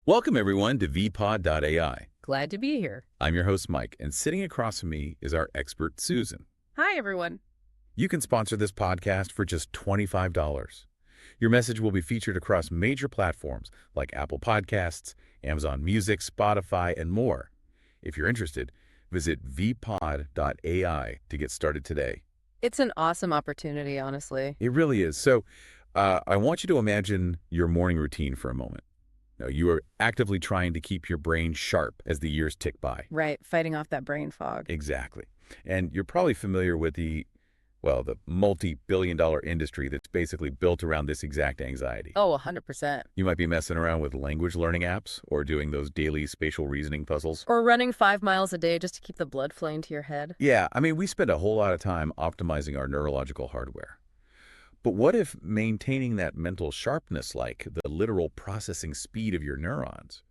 Welcome, everyone, to vpod.ai. Glad to be here. I'm your host, Mike, and sitting across from me is our expert, Susan. Hi, everyone. You can sponsor this podcast for just $25. Your message will be featured across major platforms like Apple Podcasts, Amazon Music, Spotify, and more. If you're interested, visit vpod.ai to get started today. It's an awesome opportunity, honestly. It really is. So I want you to imagine your morning routine for a moment. Now, you are actively trying to keep your brain sharp as the years tick by. Right, fighting off that brain fog. Exactly. And you're probably familiar with the multi-billion-dollar industry that's basically built around this exact anxiety. Oh, 100%. You might be messing around with language learning apps or doing those daily spatial reasoning puzzles. Or running 5 miles a day just to keep the blood flowing to your head. Yeah, I mean, we spend a whole lot of time optimizing our neurological hardware. But what if maintaining that mental sharpness, like the literal processing speed of your neurons,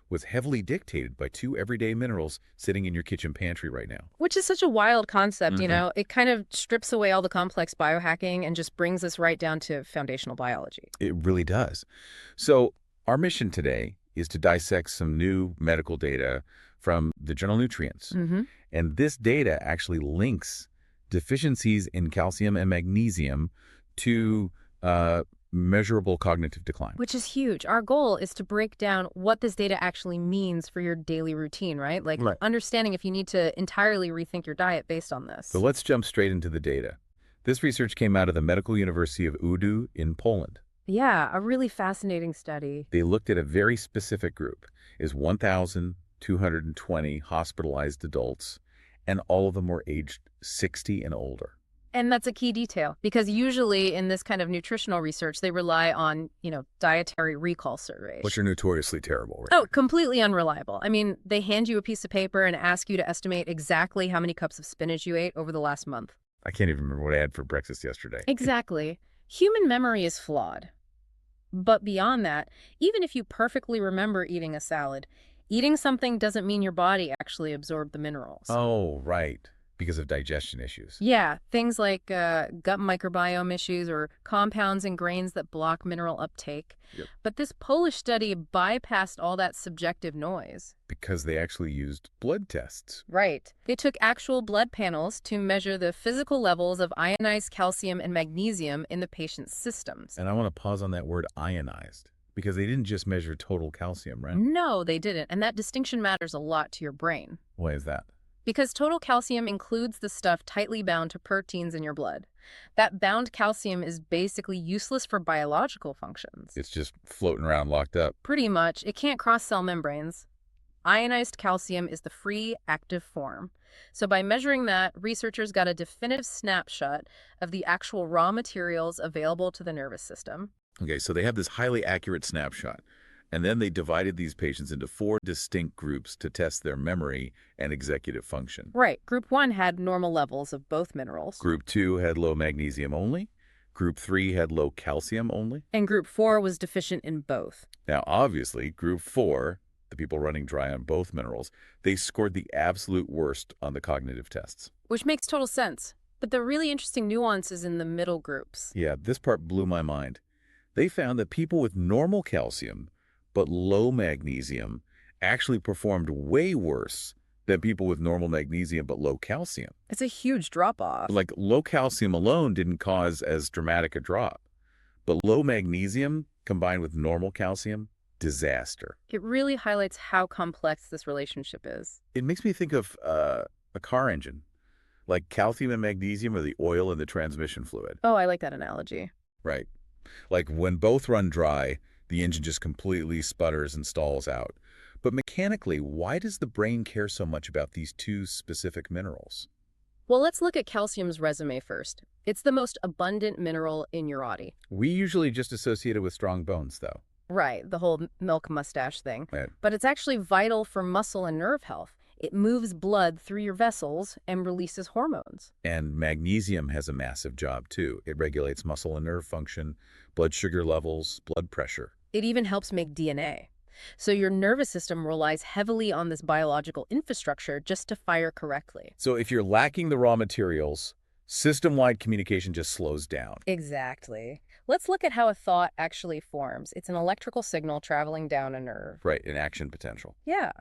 was heavily dictated by two everyday minerals sitting in your kitchen pantry right now? Which is such a wild concept, you know? It kind of strips away all the complex biohacking and just brings us right down to foundational biology. It really does. So our mission today is to dissect some new medical data from the journal Nutrients. And this data actually links deficiencies in calcium and magnesium to measurable cognitive decline. Which is huge. Our goal is to break down what this data actually means for your daily routine, right? Like understanding if you need to entirely rethink your diet based on this. So let's jump straight into the data. This research came out of the Medical University of Udu in Poland. Yeah, a really fascinating study. They looked at a very specific group, is 1,220 hospitalized adults, and all of them were aged 60 and older. And that's a key detail because usually in this kind of nutritional research, they rely on, dietary recall surveys. Which are notoriously terrible, right? Oh, completely unreliable. I mean, they hand you a piece of paper and ask you to estimate exactly how many cups of spinach you ate over the last month. I can't even remember what I had for breakfast yesterday. Exactly. Human memory is flawed. But beyond that, even if you perfectly remember eating a salad, eating something doesn't mean your body actually absorbed the minerals. Oh, right. Because of digestion issues. Yeah, things like gut microbiome issues or compounds in grains that block mineral uptake. But this Polish study bypassed all that subjective noise. Because they actually used blood tests. Right. They took actual blood panels to measure the physical levels of ionized calcium and magnesium in the patient's systems. And I want to pause on that word ionized, because they didn't just measure total calcium, right? No, they didn't. And that distinction matters a lot to your brain. Why is that? Because total calcium includes the stuff tightly bound to proteins in your blood. That bound calcium is basically useless for biological functions. It's just floating around locked up. Pretty much. It can't cross cell membranes. Ionized calcium is the free, active form. So by measuring that, researchers got a definitive snapshot of the actual raw materials available to the nervous system. Okay, so they have this highly accurate snapshot. And then they divided these patients into 4 distinct groups to test their memory and executive function. Right. Group 1 had normal levels of both minerals. Group 2 had low magnesium only. Group 3 had low calcium only. And Group 4 was deficient in both. Now, obviously, Group 4, the people running dry on both minerals, they scored the absolute worst on the cognitive tests. Which makes total sense. But the really interesting nuance is in the middle groups. Yeah, this part blew my mind. They found that people with normal calcium but low magnesium actually performed way worse than people with normal magnesium but low calcium. It's a huge drop-off. Like, low calcium alone didn't cause as dramatic a drop. But low magnesium combined with normal calcium, disaster. It really highlights how complex this relationship is. It makes me think of a car engine. Like, calcium and magnesium are the oil in the transmission fluid. Oh, I like that analogy. Right. Like, when both run dry, the engine just completely sputters and stalls out. But mechanically, why does the brain care so much about these two specific minerals? Well, let's look at calcium's resume first. It's the most abundant mineral in your body. We usually just associate it with strong bones, though. Right, the whole milk mustache thing. Right. But it's actually vital for muscle and nerve health. It moves blood through your vessels and releases hormones. And magnesium has a massive job, too. It regulates muscle and nerve function, blood sugar levels, blood pressure. It even helps make DNA. So your nervous system relies heavily on this biological infrastructure just to fire correctly. So if you're lacking the raw materials, system-wide communication just slows down. Exactly. Let's look at how a thought actually forms. It's an electrical signal traveling down a nerve. Right, an action potential. Yeah.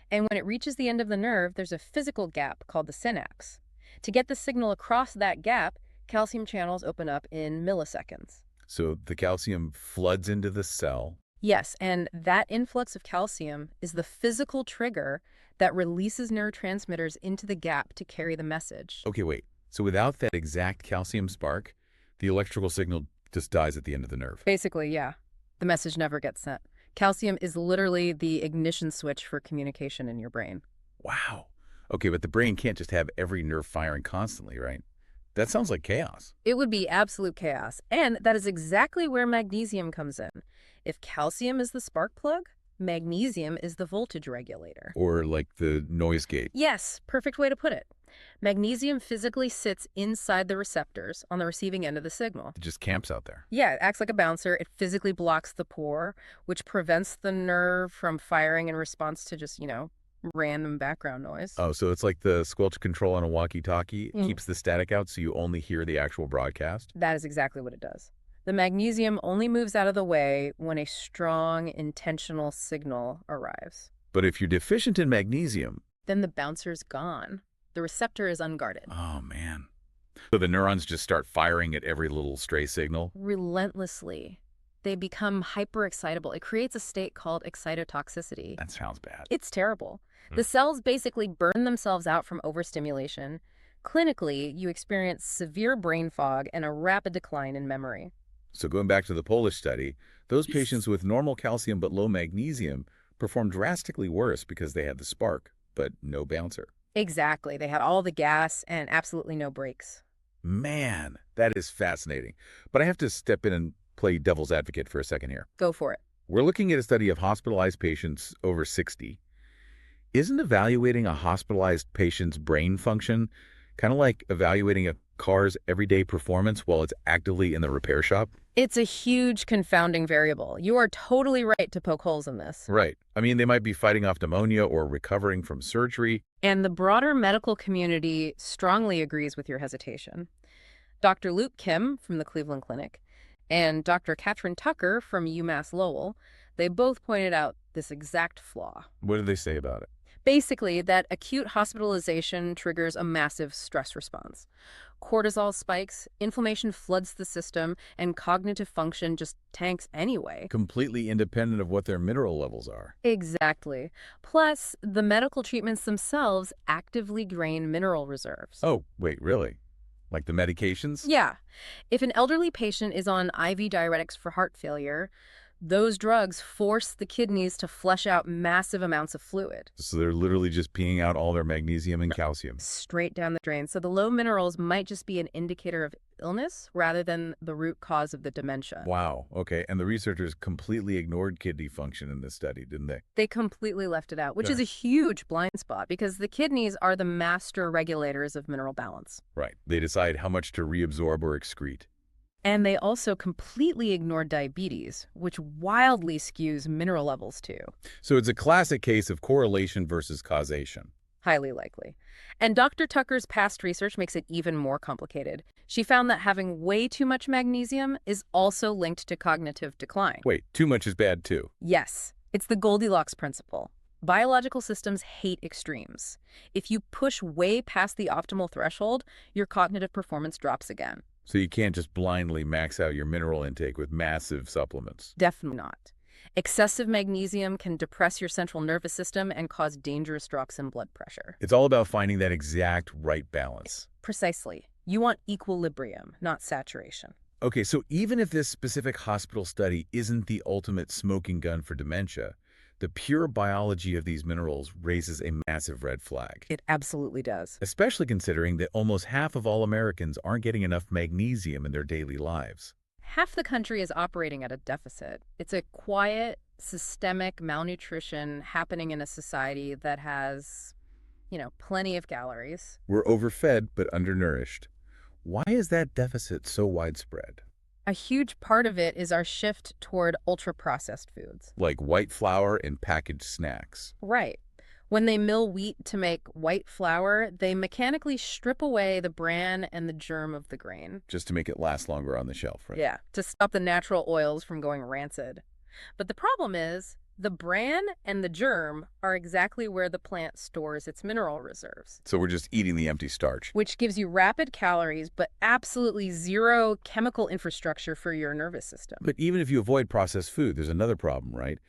And when it reaches the end of the nerve, there's a physical gap called the synapse. To get the signal across that gap, calcium channels open up in milliseconds. So the calcium floods into the cell. Yes, and that influx of calcium is the physical trigger that releases neurotransmitters into the gap to carry the message. Okay, wait. So without that exact calcium spark, the electrical signal just dies at the end of the nerve. Basically, yeah. The message never gets sent. Calcium is literally the ignition switch for communication in your brain. Wow. Okay, but the brain can't just have every nerve firing constantly, right? That sounds like chaos. It would be absolute chaos, and that is exactly where magnesium comes in. If calcium is the spark plug, magnesium is the voltage regulator. Or like the noise gate. Yes, perfect way to put it. Magnesium physically sits inside the receptors on the receiving end of the signal. It just camps out there. Yeah, it acts like a bouncer. It physically blocks the pore, which prevents the nerve from firing in response to just, random background noise. Oh, so it's like the squelch control on a walkie-talkie. It Mm. keeps the static out so you only hear the actual broadcast. That is exactly what it does. The magnesium only moves out of the way when a strong, intentional signal arrives. But if you're deficient in magnesium, Then the bouncer's gone. The receptor is unguarded. oh man. So the neurons just start firing at every little stray signal? Relentlessly. They become hyperexcitable. It creates a state called excitotoxicity. That sounds bad. It's terrible. The cells basically burn themselves out from overstimulation. Clinically, you experience severe brain fog and a rapid decline in memory. So going back to the Polish study, those patients with normal calcium but low magnesium performed drastically worse because they had the spark, but no bouncer. Exactly. They had all the gas and absolutely no brakes. Man, that is fascinating. But I have to step in and play devil's advocate for a second here. Go for it. We're looking at a study of hospitalized patients over 60. Isn't evaluating a hospitalized patient's brain function kind of like evaluating a car's everyday performance while it's actively in the repair shop? It's a huge confounding variable. You are totally right to poke holes in this. Right. I mean, they might be fighting off pneumonia or recovering from surgery. And the broader medical community strongly agrees with your hesitation. Dr. Luke Kim from the Cleveland Clinic and Dr. Katrin Tucker from UMass Lowell, they both pointed out this exact flaw. What do they say about it? Basically, that acute hospitalization triggers a massive stress response. Cortisol spikes, inflammation floods the system, and cognitive function just tanks anyway. Completely independent of what their mineral levels are. Exactly. Plus, the medical treatments themselves actively drain mineral reserves. Oh, wait, really? Like the medications? Yeah. If an elderly patient is on IV diuretics for heart failure, those drugs force the kidneys to flush out massive amounts of fluid. So they're literally just peeing out all their magnesium and calcium. Straight down the drain. So the low minerals might just be an indicator of illness rather than the root cause of the dementia. Wow. Okay. And the researchers completely ignored kidney function in this study, didn't they? They completely left it out, which Yeah. is a huge blind spot because the kidneys are the master regulators of mineral balance. Right. They decide how much to reabsorb or excrete. And they also completely ignored diabetes, which wildly skews mineral levels too. So it's a classic case of correlation versus causation. Highly likely. And Dr. Tucker's past research makes it even more complicated. She found that having way too much magnesium is also linked to cognitive decline. Wait, too much is bad too. Yes, it's the Goldilocks principle. Biological systems hate extremes. If you push way past the optimal threshold, your cognitive performance drops again. So you can't just blindly max out your mineral intake with massive supplements. Definitely not. Excessive magnesium can depress your central nervous system and cause dangerous drops in blood pressure. It's all about finding that exact right balance. Precisely. You want equilibrium, not saturation. Okay, so even if this specific hospital study isn't the ultimate smoking gun for dementia, the pure biology of these minerals raises a massive red flag. It absolutely does. Especially considering that almost half of all Americans aren't getting enough magnesium in their daily lives. Half the country is operating at a deficit. It's a quiet, systemic malnutrition happening in a society that has, plenty of calories. We're overfed but undernourished. Why is that deficit so widespread? A huge part of it is our shift toward ultra-processed foods. Like white flour and packaged snacks. Right. When they mill wheat to make white flour, they mechanically strip away the bran and the germ of the grain. Just to make it last longer on the shelf, right? Yeah, to stop the natural oils from going rancid. But the problem is, the bran and the germ are exactly where the plant stores its mineral reserves, So we're just eating the empty starch. which gives you rapid calories but absolutely zero chemical infrastructure for your nervous system. But even if you avoid processed food, there's another problem, right?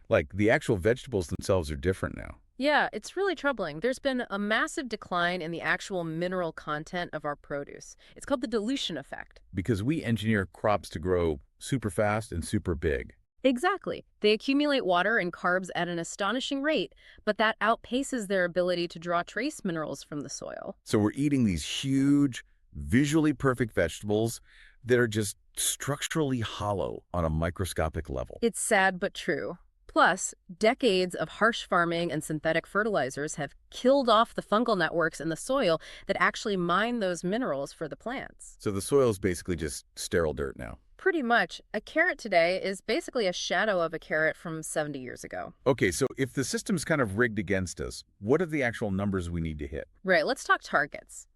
Like the actual vegetables themselves are different now. Yeah, it's really troubling. There's been a massive decline in the actual mineral content of our produce. It's called the dilution effect. Because we engineer crops to grow super fast and super big. Exactly. They accumulate water and carbs at an astonishing rate, but that outpaces their ability to draw trace minerals from the soil. So we're eating these huge, visually perfect vegetables that are just structurally hollow on a microscopic level. It's sad but true. Plus, decades of harsh farming and synthetic fertilizers have killed off the fungal networks in the soil that actually mine those minerals for the plants. So the soil is basically just sterile dirt now. Pretty much. A carrot today is basically a shadow of a carrot from 70 years ago. Okay, so if the system's kind of rigged against us, what are the actual numbers we need to hit? Right, let's talk targets.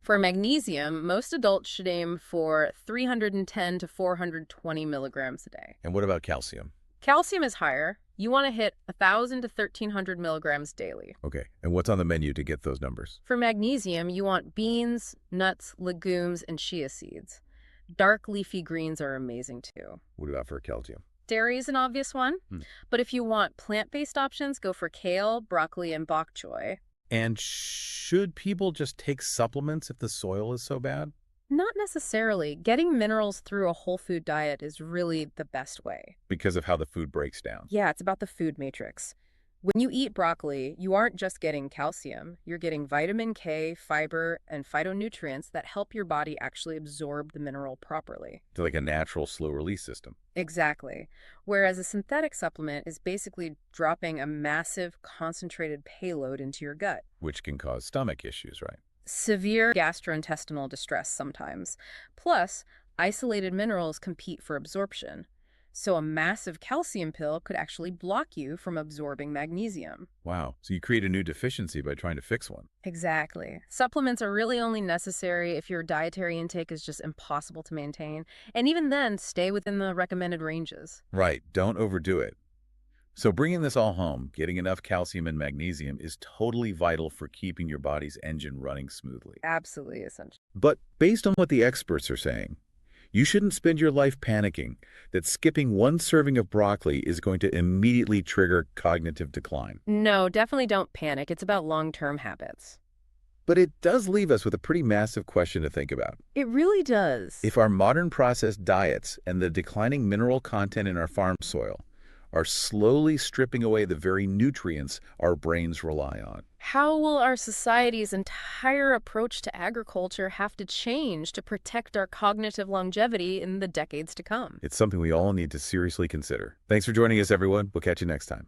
For magnesium, most adults should aim for 310 to 420 milligrams a day. And what about calcium? Calcium is higher. You want to hit 1,000 to 1,300 milligrams daily. Okay, and what's on the menu to get those numbers? For magnesium, you want beans, nuts, legumes, and chia seeds. Dark leafy greens are amazing too. What about for calcium? Dairy is an obvious one, but if you want plant-based options, go for kale, broccoli, and bok choy. And should people just take supplements if the soil is so bad? Not necessarily. Getting minerals through a whole food diet is really the best way. Because of how the food breaks down. Yeah, it's about the food matrix. When you eat broccoli, you aren't just getting calcium. You're getting vitamin K, fiber, and phytonutrients that help your body actually absorb the mineral properly. To like a natural slow release system. Exactly. Whereas a synthetic supplement is basically dropping a massive concentrated payload into your gut. Which can cause stomach issues, right? Severe gastrointestinal distress sometimes. Plus, isolated minerals compete for absorption. So a massive calcium pill could actually block you from absorbing magnesium. Wow. So you create a new deficiency by trying to fix one. Exactly. Supplements are really only necessary if your dietary intake is just impossible to maintain. And even then, stay within the recommended ranges. Right. Don't overdo it. So bringing this all home, getting enough calcium and magnesium is totally vital for keeping your body's engine running smoothly. Absolutely essential. But based on what the experts are saying, you shouldn't spend your life panicking that skipping one serving of broccoli is going to immediately trigger cognitive decline. No, definitely don't panic. It's about long-term habits. But it does leave us with a pretty massive question to think about. It really does. If our modern processed diets and the declining mineral content in our farm soil are slowly stripping away the very nutrients our brains rely on, how will our society's entire approach to agriculture have to change to protect our cognitive longevity in the decades to come? it's something we all need to seriously consider. Thanks for joining us, everyone. We'll catch you next time.